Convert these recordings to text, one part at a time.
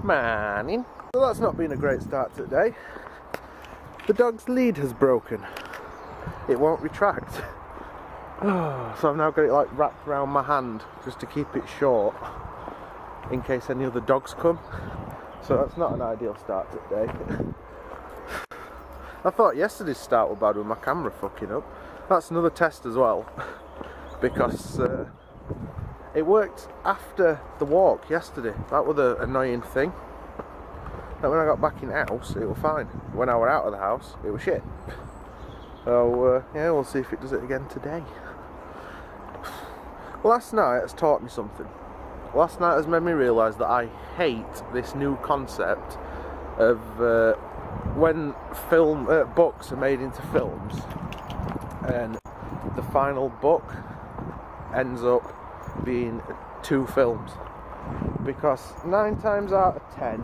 morning. Well, that's not been a great start to the day. The dog's lead has broken. It won't retract. So I've now got it like wrapped around my hand just to keep it short in case any other dogs come. So that's not an ideal start to the day. I thought yesterday's start was bad with my camera fucking up. That's another test as well, because it worked after the walk yesterday. That was the annoying thing. That when I got back in the house, it was fine. When I was out of the house, it was shit. So yeah, we'll see if it does it again today. Last night has taught me something. Last night has made me realise that I hate this new concept of when books are made into films and the final book ends up being 2 films, because 9 times out of 10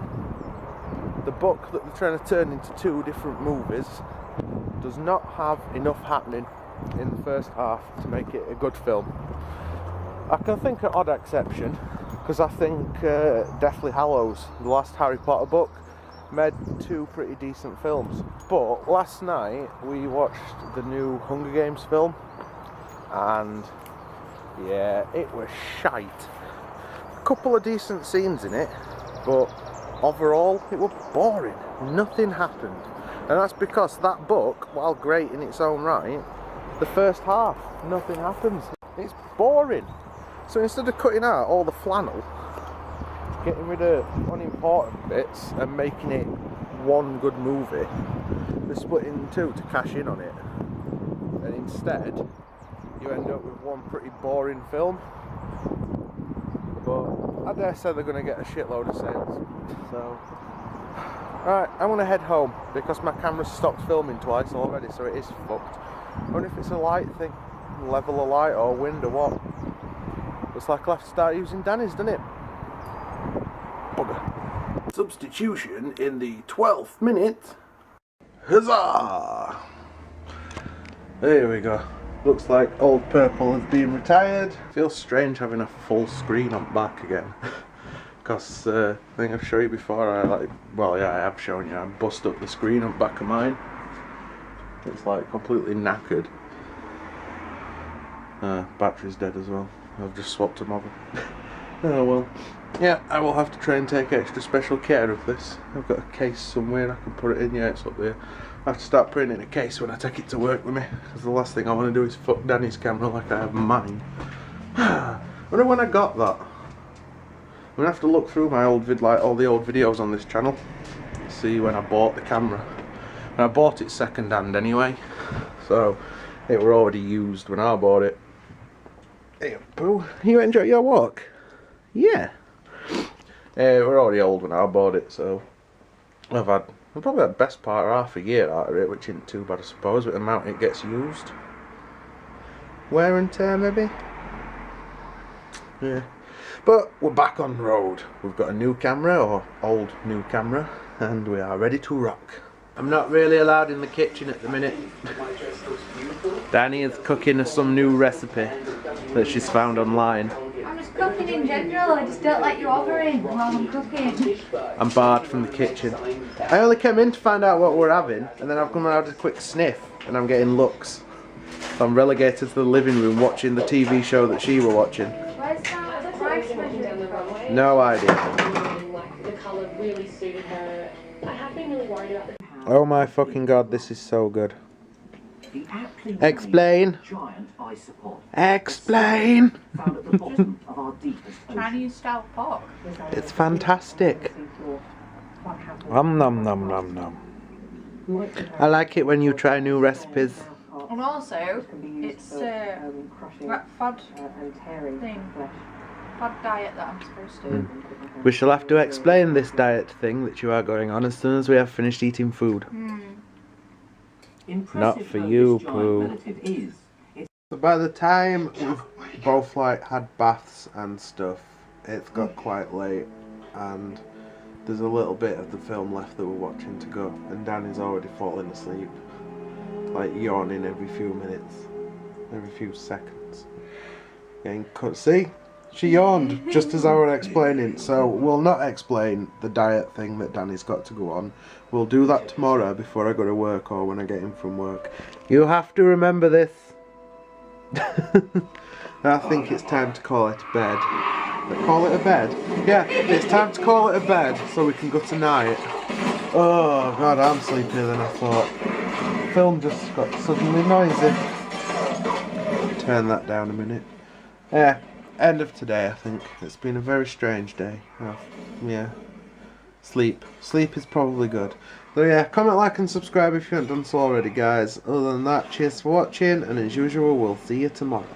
the book that they're trying to turn into 2 different movies does not have enough happening in the first half to make it a good film. I can think of an odd exception, because I think Deathly Hallows, the last Harry Potter book, made 2 pretty decent films. But last night we watched the new Hunger Games film, and yeah, it was shite. A couple of decent scenes in it, but overall it was boring. Nothing happened. And that's because that book, while great in its own right, the first half, nothing happens. It's boring. So instead of cutting out all the flannel, getting rid of unimportant bits and making it one good movie, they're split in 2 to cash in on it. And instead, you end up with one pretty boring film. But I dare say they're going to get a shitload of sales. So, right, I'm going to head home because my camera's stopped filming twice already, so it is fucked. I wonder if it's a light thing, level of light or wind or what. Looks like I'll have to start using Danny's, doesn't it? Bugger. Substitution in the 12th minute. Huzzah! There we go. Looks like Old Purple has been retired. Feels strange having a full screen on back again. Because I think I've shown you before, I have shown you, I bust up the screen on back of mine. It's like completely knackered. Battery's dead as well. I've just swapped them over. Oh well. Yeah, I will have to try and take extra special care of this. I've got a case somewhere I can put it in. Yeah, it's up there. I have to start putting it in a case when I take it to work with me, because the last thing I want to do is fuck Danny's camera like I have mine. I wonder when I got that. I'm gonna have to look through my old all the old videos on this channel, see when I bought the camera. And I bought it second hand anyway, so it were already used when I bought it. Hey, Boo, you enjoy your walk? Yeah. We're already old when I bought it, so I've probably had the best part of half a year out of it, which isn't too bad I suppose, with the amount it gets used. Wear and tear maybe? Yeah. But we're back on the road. We've got a new camera, or old new camera, and we are ready to rock. I'm not really allowed in the kitchen at the minute. Danny is cooking us some new recipe that she's found online. I'm just cooking in general, I just don't like you hovering while I'm cooking. I'm barred from the kitchen. I only came in to find out what we're having, and then I've come and had a quick sniff, and I'm getting looks. So I'm relegated to the living room watching the TV show that she were watching. Where's that price measuring from? No idea. The colour really suited her. I have been really worried about the... Oh my fucking god, this is so good. Explain. Explain. Chinese style pork. It's fantastic. Nom nom nom nom nom. I like it when you try new recipes. And also, it's that fad thing. Fad diet that I'm supposed to. We shall have to explain this diet thing that you are going on as soon as we have finished eating food. Not for you, Pooh. So by the time we've both had baths and stuff, it's got quite late, and there's a little bit of the film left that we're watching to go, and Danny's already falling asleep, like yawning every few minutes, every few seconds. Getting cut. See, She yawned just as I were explaining. So we'll not explain the diet thing that Danny's got to go on. We'll do that tomorrow before I go to work or when I get in from work. You have to remember this. I think it's time to call it a bed. Call it a bed? Yeah, it's time to call it a bed so we can go tonight. Oh god, I'm sleepier than I thought. The film just got suddenly noisy. Turn that down a minute. Yeah, end of today I think. It's been a very strange day. Oh, yeah. Sleep. Sleep is probably good. So yeah, comment, like and subscribe if you haven't done so already, guys. Other than that, cheers for watching, and as usual, we'll see you tomorrow.